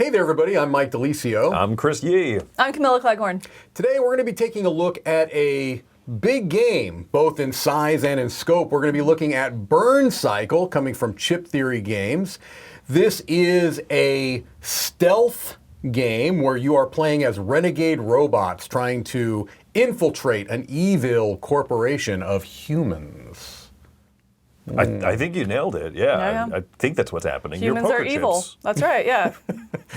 Hey there, everybody. I'm Mike DeLisio. I'm Chris Yee. I'm Camilla Cleghorn. Today, we're going to be taking a look at a big game, both in size and in scope. We're going to be looking at Burncycle, coming from Chip Theory Games. This is a stealth game where you are playing as renegade robots trying to infiltrate an evil corporation of humans. I think you nailed it. Yeah. I think that's what's happening. Humans You're poker are evil. chips. That's right, yeah.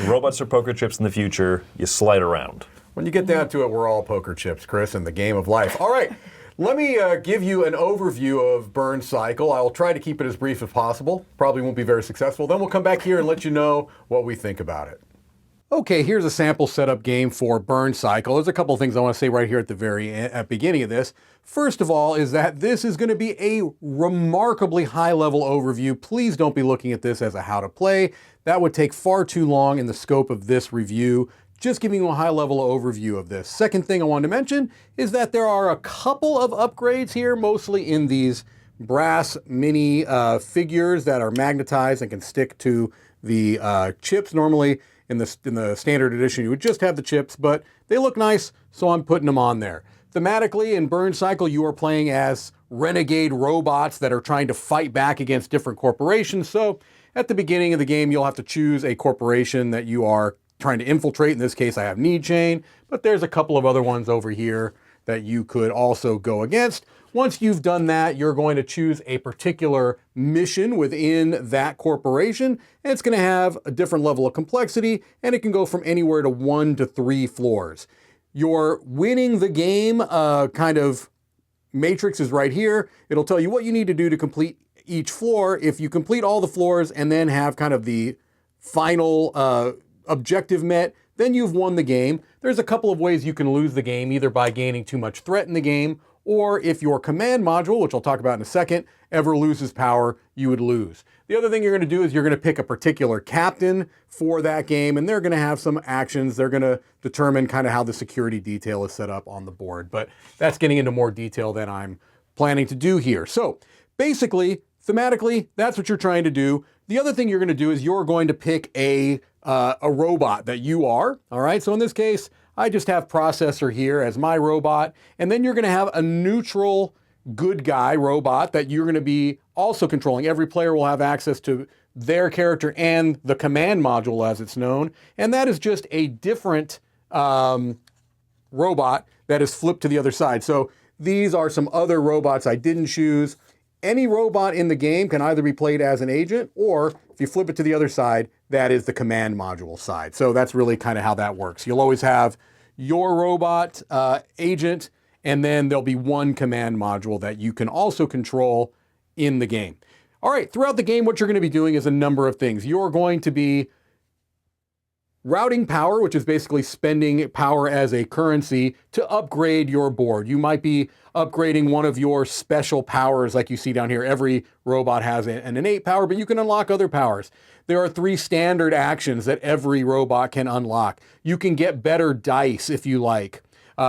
Robots are poker chips in the future. You slide around. When you get down to it, we're all poker chips, Chris, in the game of life. All right, let me give you an overview of Burncycle. I'll try to keep it as brief as possible. Probably won't be very successful. Then we'll come back here and let you know what we think about it. Okay, here's a sample setup game for Burncycle. There's a couple of things I want to say right here at the beginning of this. First of all is that this is going to be a remarkably high-level overview. Please don't be looking at this as a how to play. That would take far too long in the scope of this review. Just giving you a high-level overview of this. Second thing I wanted to mention is that there are a couple of upgrades here, mostly in these brass mini figures that are magnetized and can stick to the chips. Normally, in the standard edition, you would just have the chips, but they look nice, so I'm putting them on there. Thematically, in Burncycle, you are playing as renegade robots that are trying to fight back against different corporations. So at the beginning of the game, you'll have to choose a corporation that you are trying to infiltrate. In this case, I have Need Chain, but there's a couple of other ones over here that you could also go against. Once you've done that, you're going to choose a particular mission within that corporation, and it's going to have a different level of complexity, and it can go from anywhere to 1 to 3 floors. Your winning the game kind of matrix is right here. It'll tell you what you need to do to complete each floor. If you complete all the floors and then have kind of the final objective met, then you've won the game. There's a couple of ways you can lose the game, either by gaining too much threat in the game, or if your command module, which I'll talk about in a second, ever loses power, you would lose. The other thing you're going to do is you're going to pick a particular captain for that game, and they're going to have some actions. They're going to determine kind of how the security detail is set up on the board, but that's getting into more detail than I'm planning to do here. So basically, thematically, that's what you're trying to do. The other thing you're going to do is you're going to pick a robot that you are, all right? So in this case, I just have Processor here as my robot, and then you're going to have a neutral good guy robot that you're going to be also controlling. Every player will have access to their character and the command module as it's known, and that is just a different robot that is flipped to the other side. So these are some other robots I didn't choose. Any robot in the game can either be played as an agent, or if you flip it to the other side, that is the command module side. So that's really kind of how that works. You'll always have your robot agent, and then there'll be one command module that you can also control in the game. All right, throughout the game, what you're going to be doing is a number of things. You're going to be routing power, which is basically spending power as a currency to upgrade your board. You might be upgrading one of your special powers like you see down here. Every robot has an innate power, but you can unlock other powers. There are 3 standard actions that every robot can unlock. You can get better dice if you like.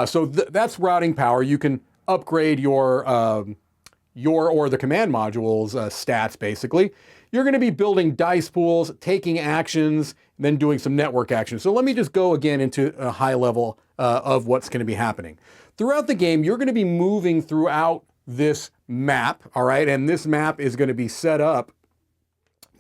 So that's routing power. You can upgrade your or the command module's stats, basically. You're going to be building dice pools, taking actions, and then doing some network actions. So let me just go again into a high level of what's going to be happening. Throughout the game, you're going to be moving throughout this map, all right? And this map is going to be set up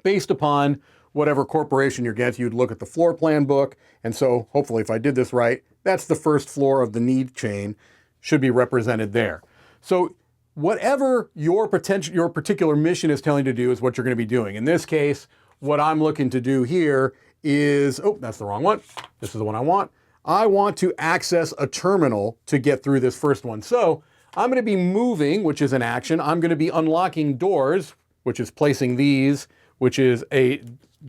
based upon whatever corporation you're against. You'd look at the floor plan book, and so hopefully if I did this right, that's the first floor of the need chain, should be represented there. So whatever your particular mission is telling you to do is what you're going to be doing. In this case, what I'm looking to do here is, oh, that's the wrong one. This is the one I want. I want to access a terminal to get through this first one. So I'm going to be moving, which is an action. I'm going to be unlocking doors, which is placing these, which is a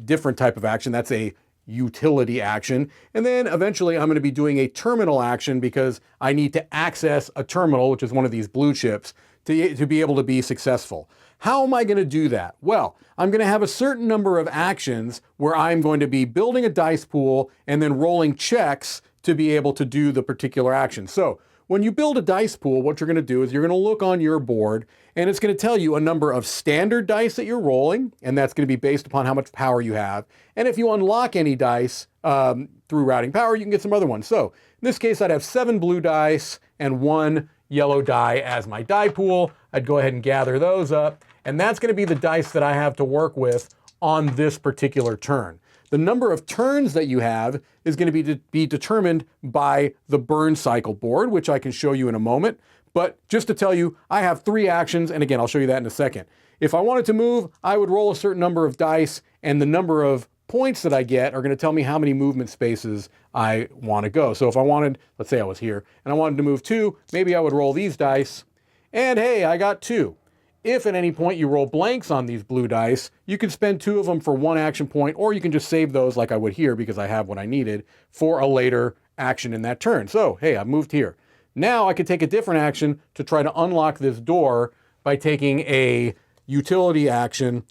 different type of action. That's a utility action. And then eventually I'm going to be doing a terminal action because I need to access a terminal, which is one of these blue chips, to be able to be successful. How am I going to do that? Well, I'm going to have a certain number of actions where I'm going to be building a dice pool and then rolling checks to be able to do the particular action. So when you build a dice pool, what you're going to do is you're going to look on your board and it's going to tell you a number of standard dice that you're rolling, and that's going to be based upon how much power you have. And if you unlock any dice through routing power, you can get some other ones. So in this case, I'd have 7 blue dice and 1 yellow die as my die pool. I'd go ahead and gather those up, and that's going to be the dice that I have to work with on this particular turn. The number of turns that you have is going to be determined by the Burncycle board, which I can show you in a moment. But just to tell you, I have 3 actions, and again, I'll show you that in a second. If I wanted to move, I would roll a certain number of dice, and the number of points that I get are going to tell me how many movement spaces I want to go. So if I wanted, let's say I was here, and I wanted to move 2, maybe I would roll these dice, and hey, I got 2. If at any point you roll blanks on these blue dice, you can spend 2 of them for 1 action point, or you can just save those like I would here because I have what I needed for a later action in that turn. So, hey, I moved here. Now I could take a different action to try to unlock this door by taking a utility action,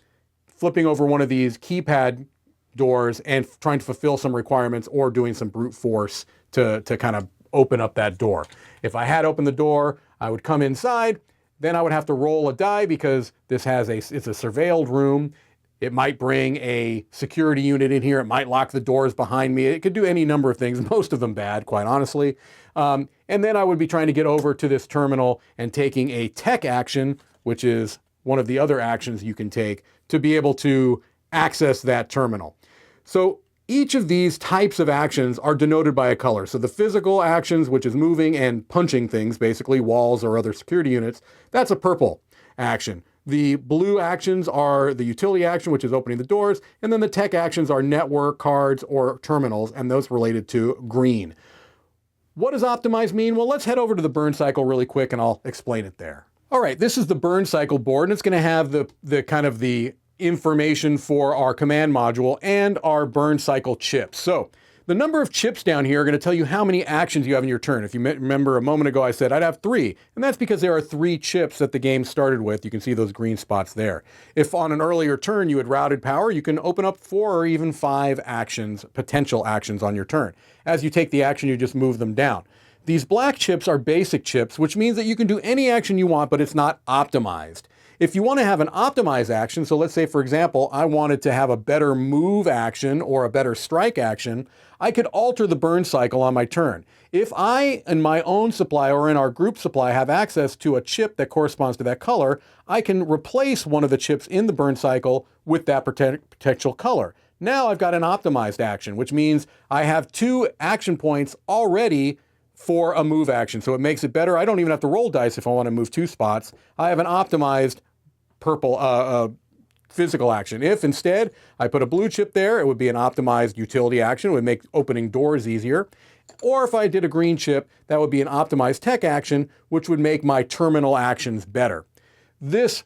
flipping over one of these keypad doors and trying to fulfill some requirements or doing some brute force to kind of open up that door. If I had opened the door, I would come inside. Then I would have to roll a die because it's a surveilled room. It might bring a security unit in here. It might lock the doors behind me. It could do any number of things, most of them bad, quite honestly. And then I would be trying to get over to this terminal and taking a tech action, which is one of the other actions you can take to be able to access that terminal. So each of these types of actions are denoted by a color. So the physical actions, which is moving and punching things, basically walls or other security units, that's a purple action. The blue actions are the utility action, which is opening the doors, and then the tech actions are network, cards, or terminals, and those related to green. What does optimize mean? Well, let's head over to the Burncycle really quick and I'll explain it there. All right, this is the Burncycle board, and it's going to have the kind of the information for our command module and our Burncycle chips. So the number of chips down here are going to tell you how many actions you have in your turn. If you remember a moment ago, I said I'd have 3, and that's because there are 3 chips that the game started with. You can see those green spots there. If on an earlier turn you had routed power, you can open up 4 or even 5 actions, potential actions on your turn. As you take the action, you just move them down. These black chips are basic chips, which means that you can do any action you want, but it's not optimized. If you want to have an optimized action, so let's say, for example, I wanted to have a better move action or a better strike action, I could alter the Burncycle on my turn. If I, in my own supply or in our group supply, have access to a chip that corresponds to that color, I can replace one of the chips in the Burncycle with that potential color. Now I've got an optimized action, which means I have 2 action points already for a move action. So it makes it better. I don't even have to roll dice if I want to move 2 spots. I have an optimized purple physical action. If instead I put a blue chip there, it would be an optimized utility action. It would make opening doors easier. Or if I did a green chip, that would be an optimized tech action, which would make my terminal actions better. This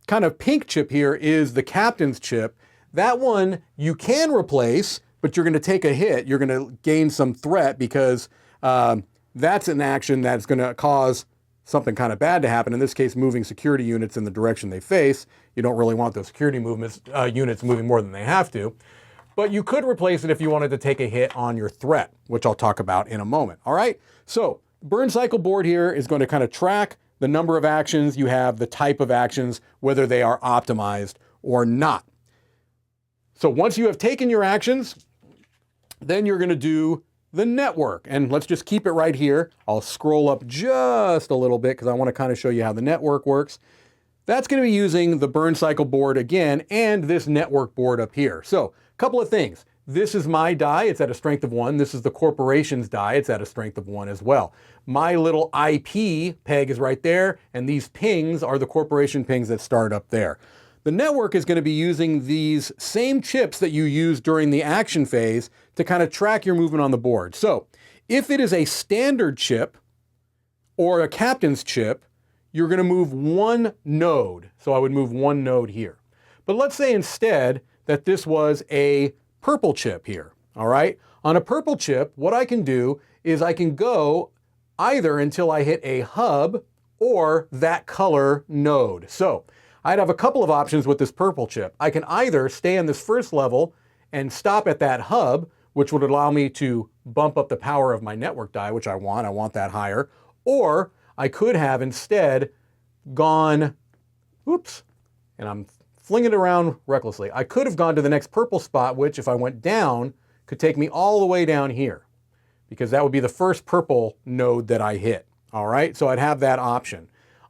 kind of pink chip here is the captain's chip. That one you can replace, but you're going to take a hit. You're going to gain some threat because that's an action that's going to cause something kind of bad to happen. In this case, moving security units in the direction they face. You don't really want those security units moving more than they have to. But you could replace it if you wanted to take a hit on your threat, which I'll talk about in a moment. All right? So Burncycle board here is going to kind of track the number of actions you have, the type of actions, whether they are optimized or not. So once you have taken your actions, then you're going to do the network. And let's just keep it right here. I'll scroll up just a little bit because I want to kind of show you how the network works. That's going to be using the Burncycle board again and this network board up here. So a couple of things. This is my die. It's at a strength of 1. This is the corporation's die. It's at a strength of 1 as well. My little IP peg is right there, and these pings are the corporation pings that start up there. The network is going to be using these same chips that you use during the action phase to kind of track your movement on the board. So if it is a standard chip or a captain's chip, you're going to move 1 node. So I would move 1 node here. But let's say instead that this was a purple chip here. All right. On a purple chip, what I can do is I can go either until I hit a hub or that color node. So I'd have a couple of options with this purple chip. I can either stay in this first level and stop at that hub, which would allow me to bump up the power of my network die, which I want that higher. Or I could have instead gone, oops, and I'm flinging it around recklessly. I could have gone to the next purple spot, which if I went down, could take me all the way down here, because that would be the first purple node that I hit. All right, so I'd have that option.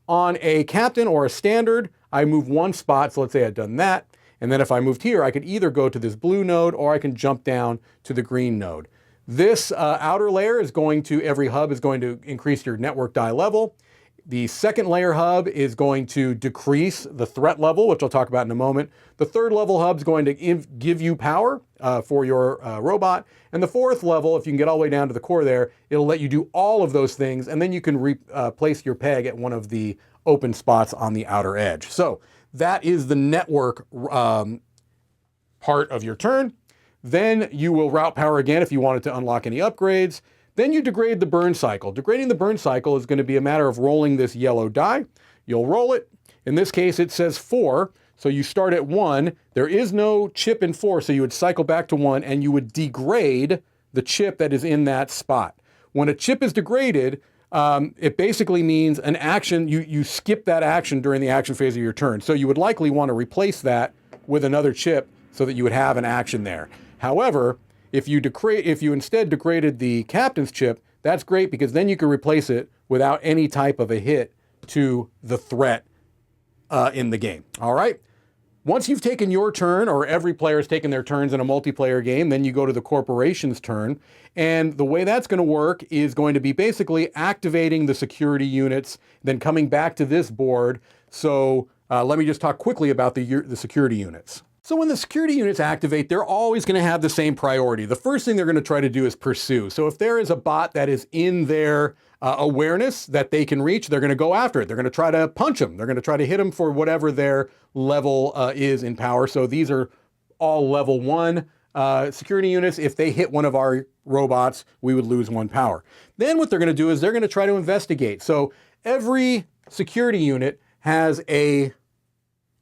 On a captain or a standard, I move one spot, so let's say I'd done that, and then if I moved here, I could either go to this blue node or I can jump down to the green node. This outer layer is going to, every hub is going to increase your network die level. The second layer hub is going to decrease the threat level, which I'll talk about in a moment. The third level hub is going to give you power for your robot. And the fourth level, if you can get all the way down to the core there, it'll let you do all of those things, and then you can place your peg at one of the open spots on the outer edge. So that is the network part of your turn. Then you will route power again if you wanted to unlock any upgrades. Then you degrade the burn cycle. Degrading the burn cycle is going to be a matter of rolling this yellow die. You'll roll it. In this case, it says 4. So you start at 1. There is no chip in 4, so you would cycle back to 1 and you would degrade the chip that is in that spot. When a chip is degraded, it basically means an action, you skip that action during the action phase of your turn. So you would likely want to replace that with another chip so that you would have an action there. However, if you instead degraded the captain's chip, that's great, because then you can replace it without any type of a hit to the threat in the game. All right? Once you've taken your turn, or every player has taken their turns in a multiplayer game, then you go to the corporation's turn. And the way that's going to work is going to be basically activating the security units, then coming back to this board. So let me just talk quickly about the security units. So when the security units activate, they're always going to have the same priority. The first thing they're going to try to do is pursue. So if there is a bot that is in their awareness that they can reach, they're going to go after it. They're going to try to punch them. They're going to try to hit them for whatever their level is in power. So these are all level 1 security units. If they hit one of our robots, we would lose 1 power. Then what they're going to do is they're going to try to investigate. So every security unit has a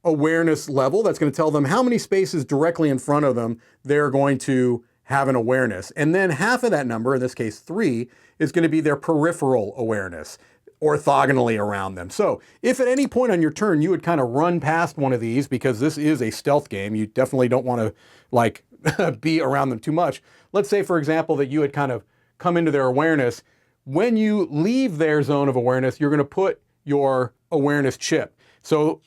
awareness level that's going to tell them how many spaces directly in front of them they're going to have an awareness. And then half of that number, in this case 3, is going to be their peripheral awareness, orthogonally around them. So if at any point on your turn you would kind of run past one of these, because this is a stealth game, you definitely don't want to like be around them too much. Let's say, for example, that you had kind of come into their awareness. When you leave their zone of awareness, you're going to put your awareness chip. So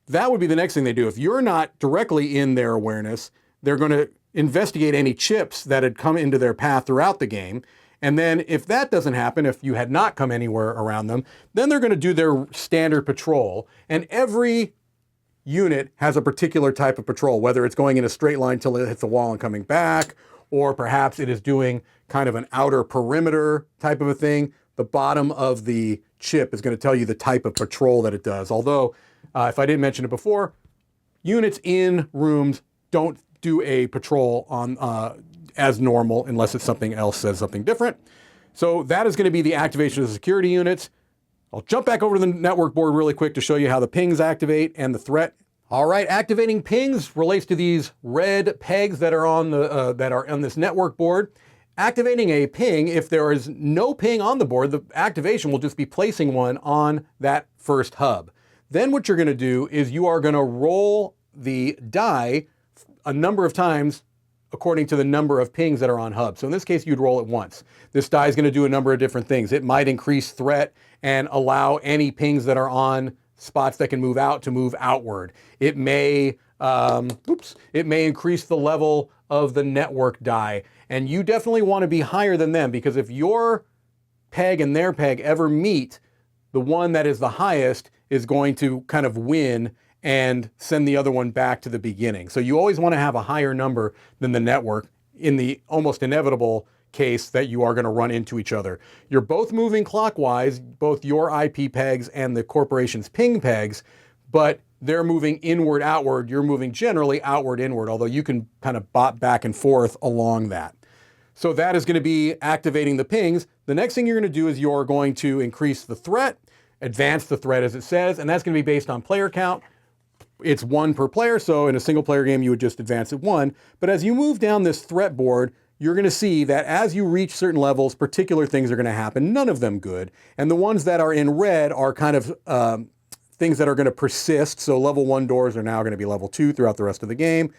that would be the next thing they do. If you're not directly in their awareness, they're going to investigate any chips that had come into their path throughout the game. And then if that doesn't happen, if you had not come anywhere around them, then they're going to do their standard patrol. And every unit has a particular type of patrol, whether it's going in a straight line till it hits the wall and coming back, or perhaps it is doing kind of an outer perimeter type of a thing. The bottom of the chip is going to tell you the type of patrol that it does. Although, if I didn't mention it before, units in rooms don't do a patrol on as normal unless it's something else says something different. So that is going to be the activation of the security units. I'll jump back over to the network board really quick to show you how the pings activate and the threat. All right, activating pings relates to these red pegs that are on this network board. Activating a ping, if there is no ping on the board, the activation will just be placing one on that first hub. Then what you're going to do is you are going to roll the die a number of times according to the number of pings that are on hub. So in this case, you'd roll it once. This die is going to do a number of different things. It might increase threat and allow any pings that are on spots that can move out to move outward. It may increase the level of the network die. And you definitely want to be higher than them, because if your peg and their peg ever meet, the one that is the highest is going to kind of win and send the other one back to the beginning. So you always want to have a higher number than the network in the almost inevitable case that you are going to run into each other. You're both moving clockwise, both your IP pegs and the corporation's ping pegs, but they're moving inward, outward. You're moving generally outward, inward, although you can kind of bop back and forth along that. So that is going to be activating the pings. The next thing you're going to do is you're going to increase the threat, advance the threat as it says, and that's going to be based on player count. It's 1 per player, so in a single player game you would just advance it 1. But as you move down this threat board, you're going to see that as you reach certain levels, particular things are going to happen, none of them good. And the ones that are in red are kind of things that are going to persist. So level 1 doors are now going to be level 2 throughout the rest of the game.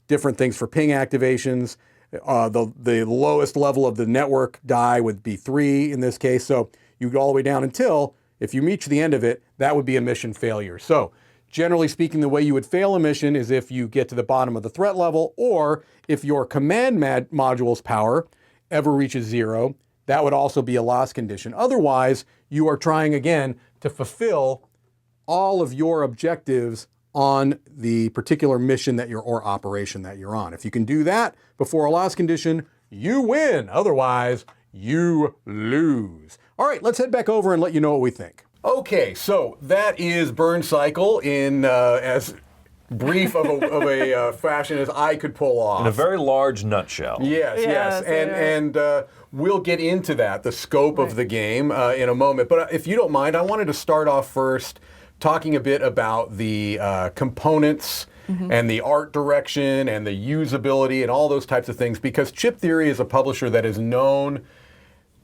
Different things for ping activations. The lowest level of the network die would be 3 in this case. So you go all the way down until, if you reach the end of it, that would be a mission failure. So generally speaking, the way you would fail a mission is if you get to the bottom of the threat level, or if your command module's power ever reaches 0, that would also be a loss condition. Otherwise, you are trying again to fulfill all of your objectives on the particular mission that you're, or operation that you're on. If you can do that before a loss condition, you win. Otherwise, you lose. All right, let's head back over and let you know what we think. Okay, so that is Burncycle in as brief of a fashion as I could pull off. In a very large nutshell. Yes. And we'll get into that, the scope of the game, in a moment. But if you don't mind, I wanted to start off first talking a bit about the components and the art direction and the usability and all those types of things, because Chip Theory is a publisher that is known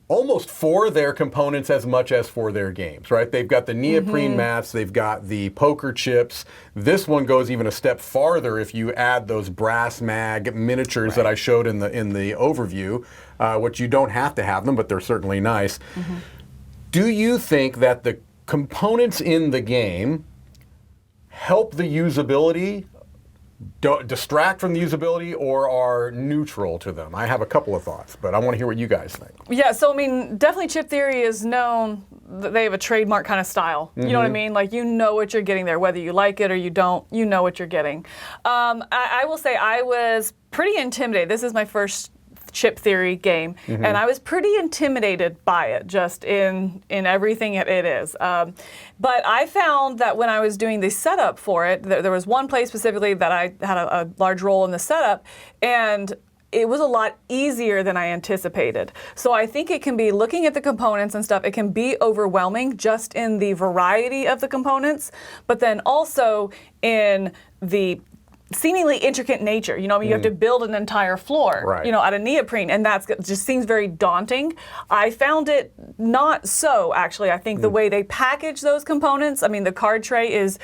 almost for their components as much as for their games, right? They've got the neoprene mats, they've got the poker chips. This one goes even a step farther if you add those brass mag miniatures that I showed in the overview, which you don't have to have them, but they're certainly nice. Do you think that the components in the game help the usability, distract from the usability, or are neutral to them? I have a couple of thoughts, but I want to hear what you guys think. Yeah, so I mean, definitely Chip Theory is known that they have a trademark kind of style. You know what I mean? Like, you know what you're getting there, whether you like it or you don't, you know what you're getting. I will say I was pretty intimidated. This is my first Chip Theory game, and I was pretty intimidated by it, just in everything it is. But I found that when I was doing the setup for it, there was one place specifically that I had a large role in the setup, and it was a lot easier than I anticipated. So I think it can be, looking at the components and stuff, it can be overwhelming just in the variety of the components, but then also in the seemingly intricate nature. You know, I mean, you have to build an entire floor, you know, out of neoprene, and that just seems very daunting. I found it not so, actually. I think the way they package those components, I mean, the card tray is,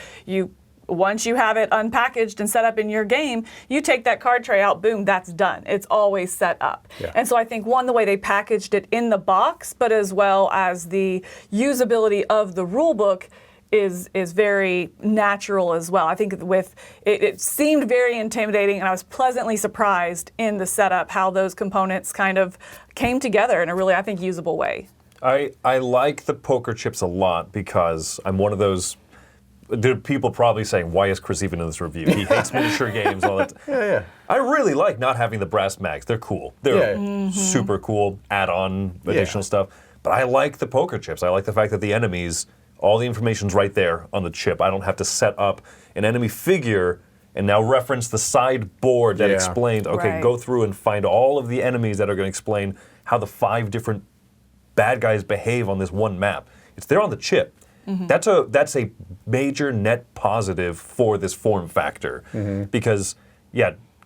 once you have it unpackaged and set up in your game, you take that card tray out, boom, that's done. It's always set up. And so I think, one, the way they packaged it in the box, but as well as the usability of the rule book is very natural as well. I think with it seemed very intimidating, and I was pleasantly surprised in the setup how those components kind of came together in a really, I think, usable way. I like the poker chips a lot because I'm one of those people probably saying, why is Chris even in this review? He hates miniature games, all that. I really like not having the brass mags. They're cool. They're super cool, add-on additional stuff. But I like the poker chips. I like the fact that the enemies, all the information's right there on the chip. I don't have to set up an enemy figure and now reference the sideboard that explains, okay, go through and find all of the enemies that are going to explain how the 5 different bad guys behave on this one map. It's there on the chip. That's a major net positive for this form factor because,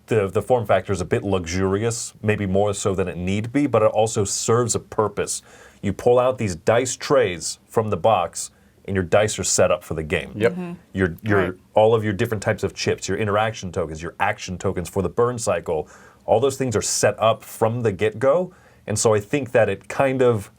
the form factor is a bit luxurious, maybe more so than it need be, but it also serves a purpose. You pull out these dice trays from the box, and your dice are set up for the game. Your all of your different types of chips, your interaction tokens, your action tokens for the burn cycle, all those things are set up from the get-go. And so I think that it kind of,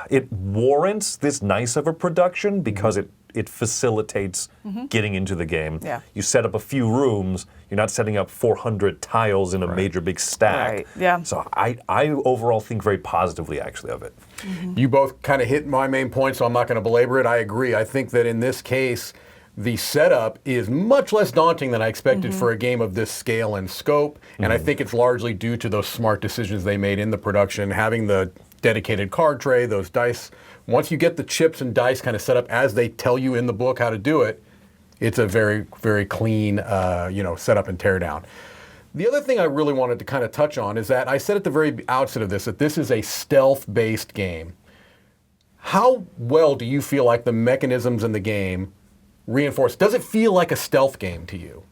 it warrants this nice of a production because it facilitates getting into the game. You set up a few rooms, you're not setting up 400 tiles in a major big stack. So I overall think very positively actually of it. You both kind of hit my main point, so I'm not going to belabor it. I agree. I think that in this case, the setup is much less daunting than I expected for a game of this scale and scope, and I think it's largely due to those smart decisions they made in the production, having the dedicated card tray, those dice. Once you get the chips and dice kind of set up as they tell you in the book how to do it, it's a very, very clean setup and tear down. The other thing I really wanted to kind of touch on is that I said at the very outset of this that this is a stealth-based game. How well do you feel like the mechanisms in the game reinforce? Does it feel like a stealth game to you?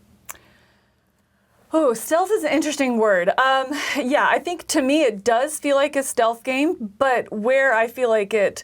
Oh, stealth is an interesting word. I think to me it does feel like a stealth game, but where I feel like it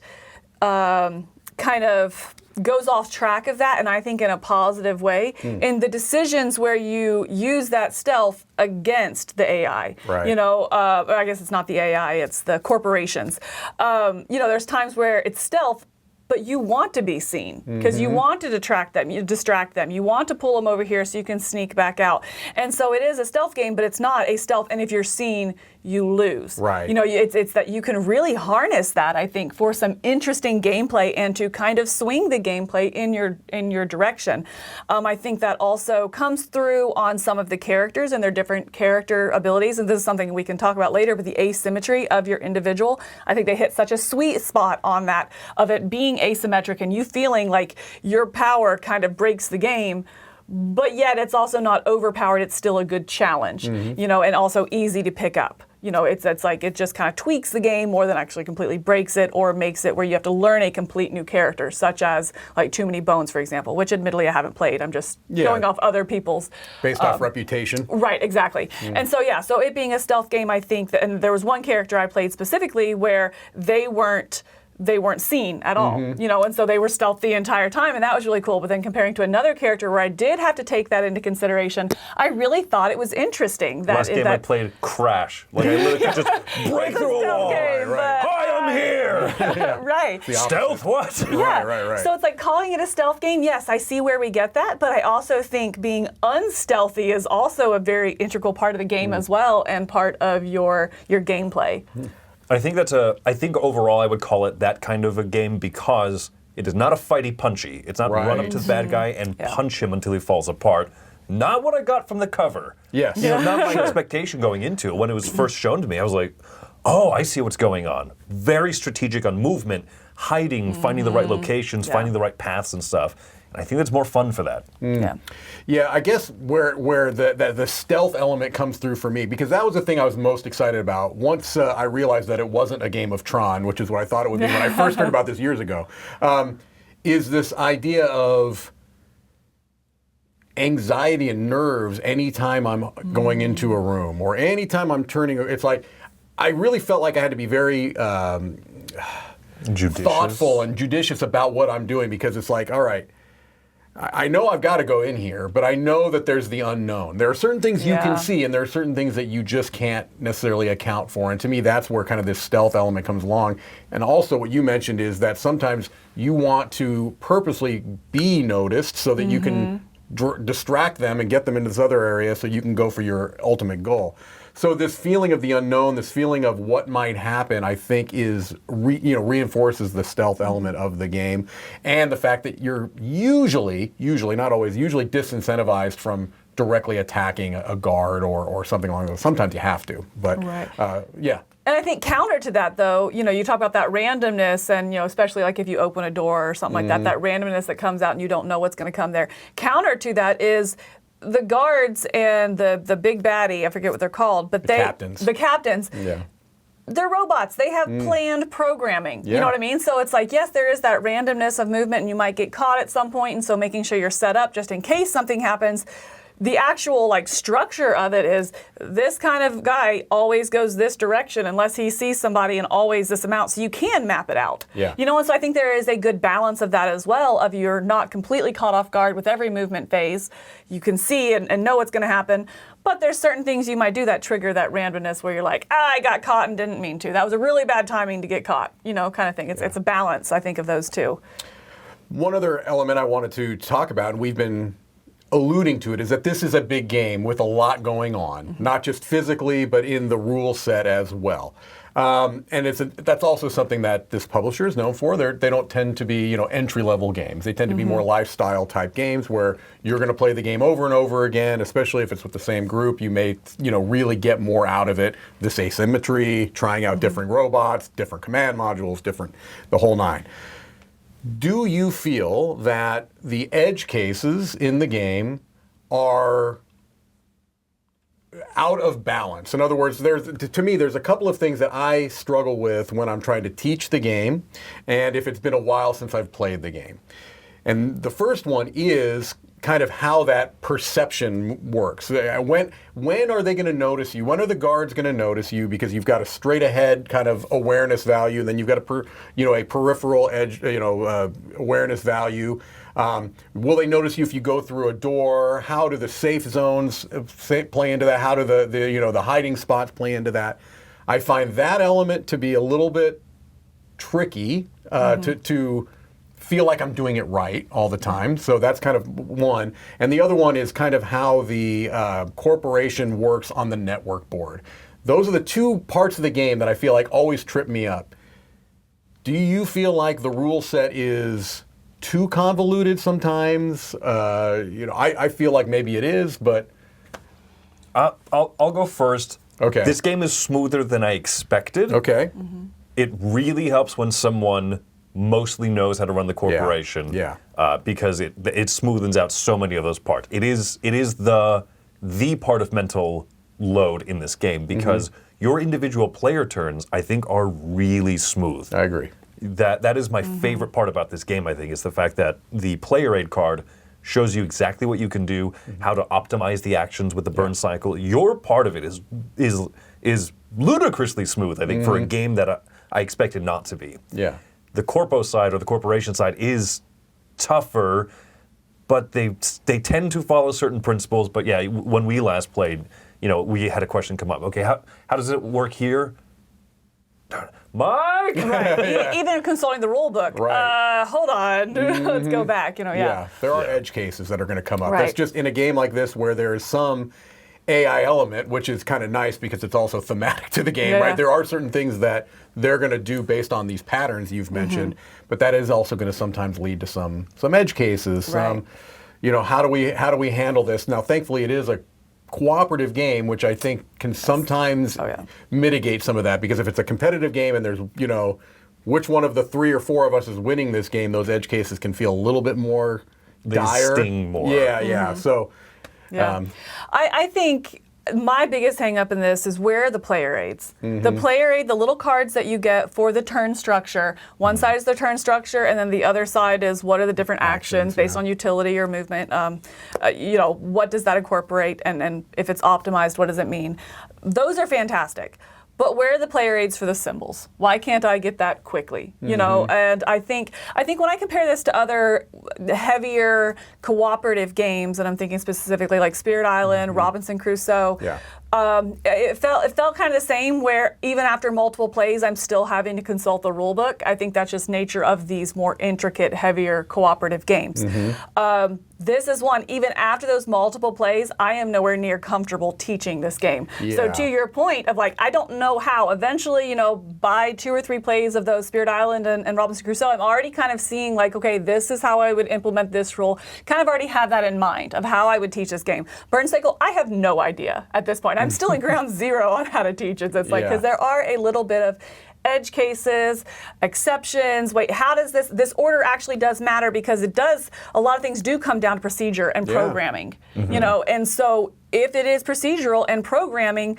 kind of goes off track of that, and I think in a positive way, in the decisions where you use that stealth against the AI. Right. You know, I guess it's not the AI, it's the corporations. You know, there's times where it's stealth, but you want to be seen because you want to distract them, you want to pull them over here so you can sneak back out. And so it is a stealth game, but it's not a stealth, and if you're seen, you lose. Right. You know, it's that you can really harness that, I think, for some interesting gameplay and to kind of swing the gameplay in your direction. I think that also comes through on some of the characters and their different character abilities, and this is something we can talk about later, but the asymmetry of your individual, I think they hit such a sweet spot on that, of it being asymmetric and you feeling like your power kind of breaks the game, but yet it's also not overpowered, it's still a good challenge, you know, and also easy to pick up. You know, it's like it just kind of tweaks the game more than actually completely breaks it or makes it where you have to learn a complete new character, such as like Too Many Bones, for example, which admittedly I haven't played. I'm just going off other people's. Based off reputation. Right, exactly. And so, yeah, so it being a stealth game, I think that, and there was one character I played specifically where they weren't seen at all, you know, and so they were stealth the entire time, and that was really cool. But then comparing to another character where I did have to take that into consideration, I really thought it was interesting. That Last game I played, Crash. Like I literally could just break through a wall. Game, right. Hi, I'm here. Right. Stealth what? Yeah. Right. So it's like calling it a stealth game. Yes, I see where we get that, but I also think being unstealthy is also a very integral part of the game as well, and part of your gameplay. I think I think overall I would call it that kind of a game because it is not a fighty punchy. It's not run up to the bad guy and punch him until he falls apart. Not what I got from the cover. Yes. You know, not my expectation going into it. When it was first shown to me, I was like, oh, I see what's going on. Very strategic on movement, hiding, finding the right locations, finding the right paths and stuff. And I think that's more fun for that. Yeah, I guess where the stealth element comes through for me, because that was the thing I was most excited about once I realized that it wasn't a game of Tron, which is what I thought it would be when I first heard about this years ago, is this idea of anxiety and nerves anytime I'm going into a room or anytime I'm turning. It's like, I really felt like I had to be very thoughtful and judicious about what I'm doing, because it's like, all right, I know I've got to go in here, but I know that there's the unknown. There are certain things you can see, and there are certain things that you just can't necessarily account for. And to me, that's where kind of this stealth element comes along. And also what you mentioned is that sometimes you want to purposely be noticed so that you can distract them and get them into this other area so you can go for your ultimate goal. So this feeling of the unknown, this feeling of what might happen, I think is reinforces the stealth element of the game, and the fact that you're usually, not always, disincentivized from directly attacking a guard or something along those. Sometimes you have to, but yeah. And I think counter to that, though, you know, you talk about that randomness, and, you know, especially like if you open a door or something like that, that randomness that comes out and you don't know what's going to come there. Counter to that is the guards and the big baddie, I forget what they're called, but the captains. Yeah. They're robots. They have planned programming. You know what I mean? So it's like, yes, there is that randomness of movement, and you might get caught at some point, and so making sure you're set up just in case something happens. The actual like structure of it is this kind of guy always goes this direction unless he sees somebody, and always this amount, so you can map it out. Yeah. You know, and so I think there is a good balance of that as well, of you're not completely caught off guard with every movement phase. You can see and know what's going to happen, but there's certain things you might do that trigger that randomness where you're like, I got caught and didn't mean to. That was a really bad timing to get caught, you know, kind of thing. It's a balance, I think, of those two. One other element I wanted to talk about, and we've been alluding to it, is that this is a big game with a lot going on, not just physically, but in the rule set as well. And that's also something that this publisher is known for. They don't tend to be, you know, entry-level games. They tend to be more lifestyle type games where you're going to play the game over and over again, especially if it's with the same group. You may, you know, really get more out of it. This asymmetry, trying out different robots, different command modules, the whole nine. Do you feel that the edge cases in the game are out of balance? In other words, to me, there's a couple of things that I struggle with when I'm trying to teach the game, and if it's been a while since I've played the game. And the first one is kind of how that perception works. When are they going to notice you? When are the guards going to notice you? Because you've got a straight ahead kind of awareness value, and then you've got a peripheral edge, awareness value. Will they notice you if you go through a door? How do the safe zones play into that? How do the hiding spots play into that? I find that element to be a little bit tricky to feel like I'm doing it right all the time. So that's kind of one. And the other one is kind of how the corporation works on the network board. Those are the two parts of the game that I feel like always trip me up. Do you feel like the rule set is too convoluted sometimes? I feel like maybe it is, but... I'll go first. Okay. This game is smoother than I expected. Okay. It really helps when someone mostly knows how to run the corporation. Because it smoothens out so many of those parts. It is the part of mental load in this game because your individual player turns, I think, are really smooth. I agree. That is my favorite part about this game, I think, is the fact that the player aid card shows you exactly what you can do, how to optimize the actions with the Burncycle. Your part of it is ludicrously smooth, I think, for a game that I expected not to be. Yeah. The corpo side or the corporation side is tougher, but they tend to follow certain principles. But yeah, when we last played, we had a question come up. Okay, how does it work here? Mike? Right. Even consulting the rule book. Right. Hold on. Let's go back. Yeah, there are edge cases that are going to come up. Right. That's just in a game like this where there is some AI element, which is kind of nice because it's also thematic to the game, right? There are certain things that they're going to do based on these patterns you've mentioned, but that is also going to sometimes lead to some edge cases. Right. How do we handle this? Now, thankfully, it is a cooperative game, which I think can sometimes mitigate some of that, because if it's a competitive game and there's, which one of the 3 or 4 of us is winning this game, those edge cases can feel a little bit more dire. They sting more. Yeah. So, I think my biggest hang up in this is where are the player aids. The player aid, the little cards that you get for the turn structure. One side is the turn structure, and then the other side is what are the different actions based on utility or movement. What does that incorporate, and if it's optimized, what does it mean? Those are fantastic. But where are the player aids for the symbols? Why can't I get that quickly? And I think when I compare this to other heavier cooperative games, and I'm thinking specifically like Spirit Island, Robinson Crusoe, it felt kind of the same, where even after multiple plays, I'm still having to consult the rule book. I think that's just nature of these more intricate, heavier cooperative games. This is one, even after those multiple plays, I am nowhere near comfortable teaching this game. So to your point of I don't know how, eventually, by 2 or 3 plays of those Spirit Island and Robinson Crusoe, I'm already kind of seeing okay, this is how I would implement this rule. Kind of already have that in mind of how I would teach this game. Burncycle, I have no idea at this point. I'm still in ground zero on how to teach it. It's because there are a little bit of edge cases, exceptions. Wait, how does this order actually does matter, because it does, a lot of things do come down to procedure and programming, and so if it is procedural and programming,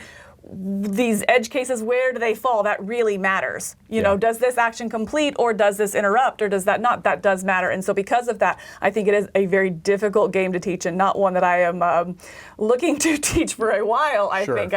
these edge cases, where do they fall? That really matters. Does this action complete, or does this interrupt, or does that not? That does matter. And so because of that, I think it is a very difficult game to teach, and not one that I am looking to teach for a while. I think,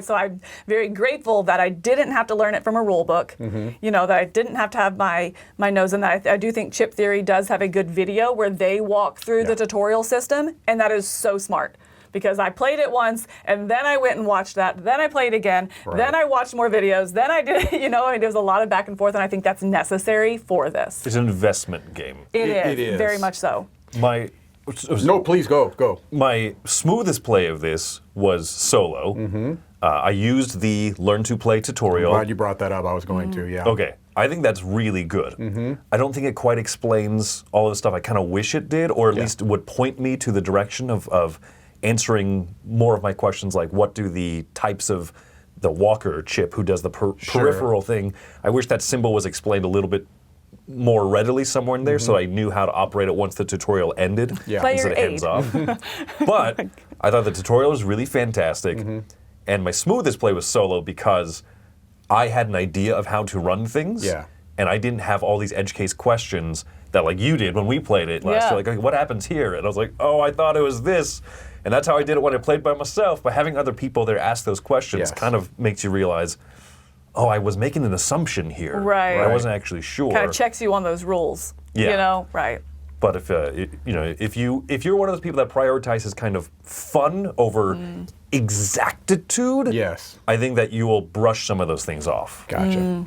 so I'm very grateful that I didn't have to learn it from a rule book, that I didn't have to have my nose in that. I do think Chip Theory does have a good video where they walk through the tutorial system, and that is so smart. Because I played it once, and then I went and watched that, then I played again, then I watched more videos, then I did, there was a lot of back and forth, and I think that's necessary for this. It's an investment game. It is, very much so. No, please go. My smoothest play of this was solo. I used the Learn to Play tutorial. I'm glad you brought that up. I was going to, Okay. I think that's really good. I don't think it quite explains all of the stuff I kind of wish it did, or at least would point me to the direction of answering more of my questions, like what do the types of the walker chip who does the peripheral thing. I wish that symbol was explained a little bit more readily somewhere in there, so I knew how to operate it once the tutorial ended instead of hands off. But I thought the tutorial was really fantastic, and my smoothest play was solo because I had an idea of how to run things. and I didn't have all these edge case questions that like you did when we played it last year. Like, what happens here? And I was like, oh, I thought it was this. And that's how I did it when I played by myself. But having other people there ask those questions kind of makes you realize, oh, I was making an assumption here. Right. I wasn't actually sure. Kind of checks you on those rules. Yeah. You know, right. But if if you're one of those people that prioritizes kind of fun over exactitude, Yes. I think that you will brush some of those things off. Gotcha.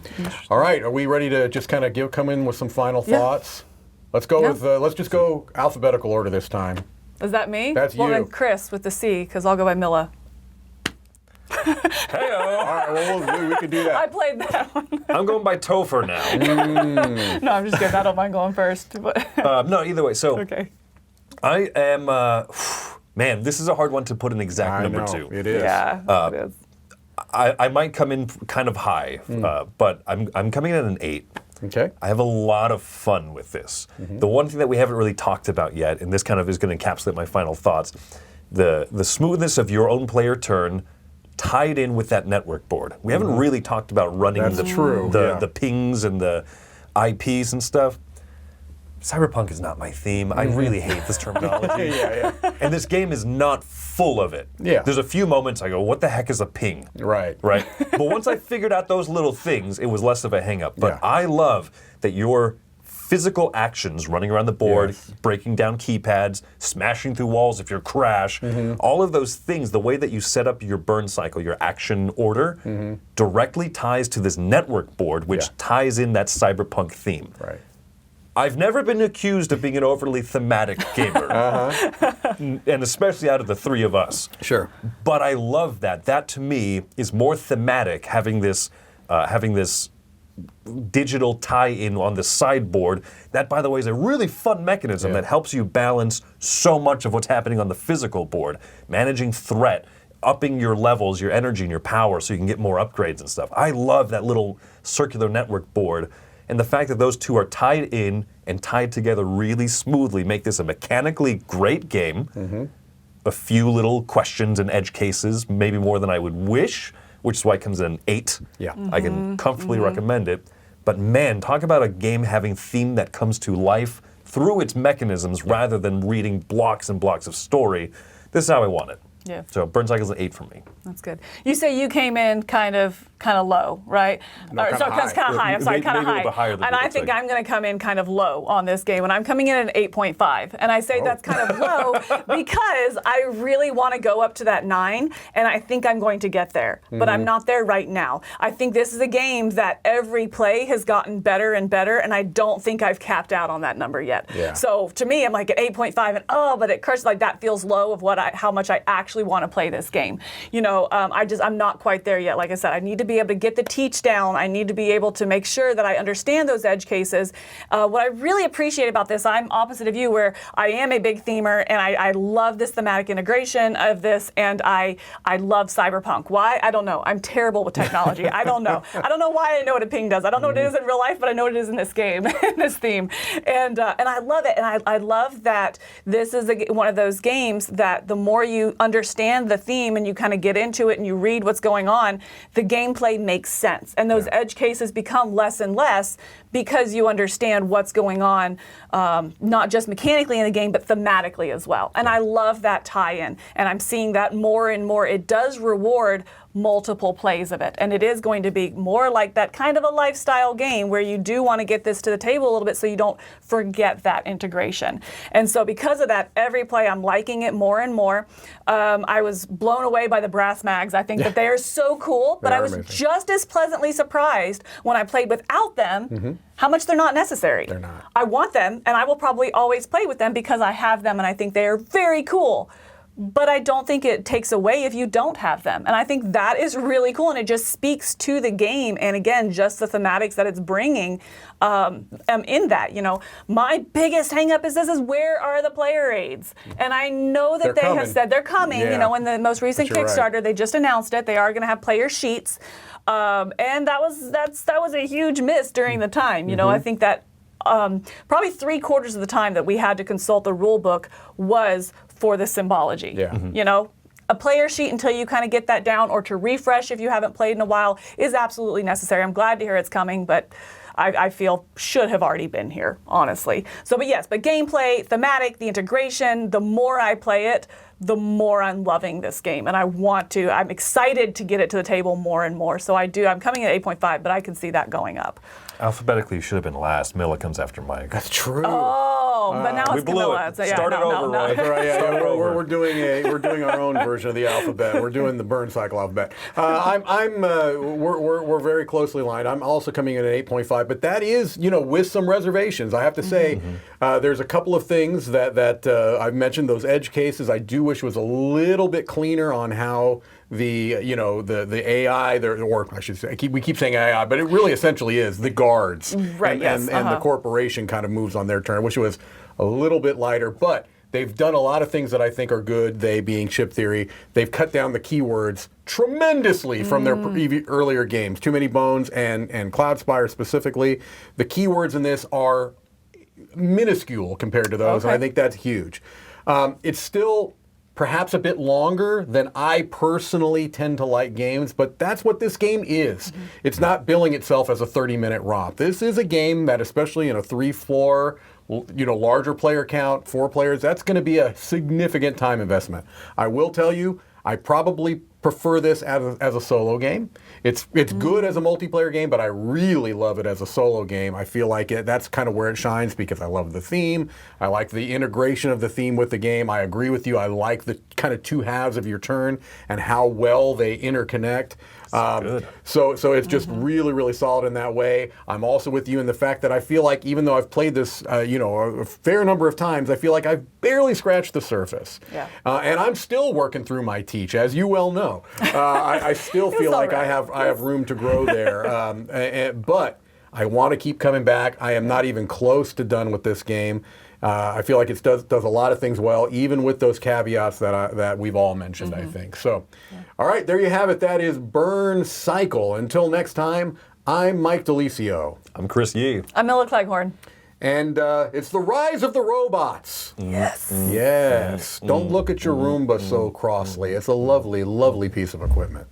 All right, are we ready to just kind of come in with some final thoughts? Let's go with let's just go alphabetical order this time. Is that me? That's well, you. then Chris with the C, because I'll go by Milla. Hey-o. All right, well, we can do I that. played that one. I'm going by Topher now. No, I'm just kidding. I don't mind going first. But No, either way. So okay. I am, man, this is a hard one to put an exact I number know, to. it is. Yeah, it is. I might come in kind of high, but I'm coming in at an 8. Okay. I have a lot of fun with this. The one thing that we haven't really talked about yet, and this kind of is going to encapsulate my final thoughts, the smoothness of your own player turn tied in with that network board. We haven't really talked about running the pings and the IPs and stuff. Cyberpunk is not my theme. I really hate this terminology. And this game is not full of it. Yeah. There's a few moments I go, what the heck is a ping? Right. Right? But once I figured out those little things, it was less of a hang up. But Yeah. I love that your physical actions, running around the board, breaking down keypads, smashing through walls if you're Crash, all of those things, the way that you set up your burn cycle, your action order, directly ties to this network board, which ties in that cyberpunk theme. Right. I've never been accused of being an overly thematic gamer, and especially out of the three of us. Sure. But I love that. That to me is more thematic, having this digital tie-in on the sideboard. That, by the way, is a really fun mechanism that helps you balance so much of what's happening on the physical board, managing threat, upping your levels, your energy, and your power so you can get more upgrades and stuff. I love that little circular network board. And the fact that those two are tied in and tied together really smoothly make this a mechanically great game. A few little questions and edge cases, maybe more than I would wish, which is why it comes in an 8. Yeah. I can comfortably recommend it. But man, talk about a game having theme that comes to life through its mechanisms rather than reading blocks and blocks of story. This is how I want it. Yeah. So Burncycle is an 8 for me. That's good. You say you came in kind of low, right? No, Or, kinda sorry, high. kind of high. I'm sorry, Maybe kind of a little high. bit higher than And people I think think. I'm going to come in kind of low on this game, and I'm coming in at an 8.5. And I say that's kind of low because I really want to go up to that 9, and I think I'm going to get there, but I'm not there right now. I think this is a game that every play has gotten better and better, and I don't think I've capped out on that number yet. Yeah. So to me, I'm like at 8.5, and but it crushes, like that feels low of how much I actually want to play this game. You know, I'm not quite there yet. Like I said, I need to be able to get the teach down. I need to be able to make sure that I understand those edge cases. What I really appreciate about this, I'm opposite of you, where I am a big themer, and I love this thematic integration of this, and I love cyberpunk. Why? I don't know. I'm terrible with technology. I don't know. I don't know why I know what a ping does. I don't know what it is in real life, but I know what it is in this game, in this theme. And I love it. And I love that this is one of those games that the more you understand the theme and you kind of get into it and you read what's going on, the gameplay makes sense. And those edge cases become less and less because you understand what's going on, not just mechanically in the game, but thematically as well. And I love that tie-in. And I'm seeing that more and more. It does reward multiple plays of it. And it is going to be more like that kind of a lifestyle game where you do want to get this to the table a little bit so you don't forget that integration. And so because of that, every play I'm liking it more and more. I was blown away by the brass mags. I think that they are so cool, but I was just as pleasantly surprised when I played without them how much they're not necessary. They're not. I want them, and I will probably always play with them because I have them and I think they are very cool. But I don't think it takes away if you don't have them. And I think that is really cool, and it just speaks to the game, and again, just the thematics that it's bringing in that. You know, my biggest hang-up is where are the player aids? And I know that they have said they're coming. You know, in the most recent Kickstarter, they just announced it. They are going to have player sheets. And that was a huge miss during the time. You know, I think that probably 3/4 of the time that we had to consult the rule book was for the symbology. You know, a player sheet until you kind of get that down, or to refresh if you haven't played in a while, is absolutely necessary. I'm glad to hear it's coming, but I feel should have already been here, honestly. So, but yes, but gameplay, thematic, the integration, the more I play it, the more I'm loving this game. And I'm excited to get it to the table more and more. So I'm coming at 8.5, but I can see that going up. Alphabetically, you should have been last. Milla comes after Mike. That's true. Oh, but now we it's blew Camilla. it. So, yeah, Start it over, Roy. Right, yeah, Start it over. we're doing our own version of the alphabet. We're doing the Burncycle alphabet. We're very closely aligned. I'm also coming in at 8.5, but that is, with some reservations. I have to say, there's a couple of things that I've mentioned. Those edge cases, I do wish was a little bit cleaner on how the AI, or I should say, we keep saying AI, but it really essentially is the guards, right? And the corporation kind of moves on their turn. I wish it was a little bit lighter, but they've done a lot of things that I think are good. They being chip theory, they've cut down the keywords tremendously from their earlier games. Too Many Bones and Cloud Spire specifically. The keywords in this are minuscule compared to those, and I think that's huge. It's still perhaps a bit longer than I personally tend to like games, but that's what this game is. It's not billing itself as a 30-minute romp. This is a game that, especially in a 3-floor, larger player count, 4 players, that's going to be a significant time investment. I will tell you, I probably prefer this as a solo game. It's good as a multiplayer game, but I really love it as a solo game. I feel like that's kind of where it shines because I love the theme. I like the integration of the theme with the game. I agree with you. I like the kind of two halves of your turn and how well they interconnect. So it's just really, really solid in that way. I'm also with you in the fact that I feel like even though I've played this, a fair number of times, I feel like I've barely scratched the surface. Yeah. And I'm still working through my teach, as you well know. I still feel like I have room to grow there. But I want to keep coming back. I am not even close to done with this game. I feel like it does a lot of things well, even with those caveats that we've all mentioned, I think. So, all right, there you have it. That is Burncycle. Until next time, I'm Mike DeLisio. I'm Chris Yee. I'm Milla Cleghorn. And it's the rise of the robots. Yes. Yes. Don't look at your Roomba so crossly. It's a lovely, lovely piece of equipment.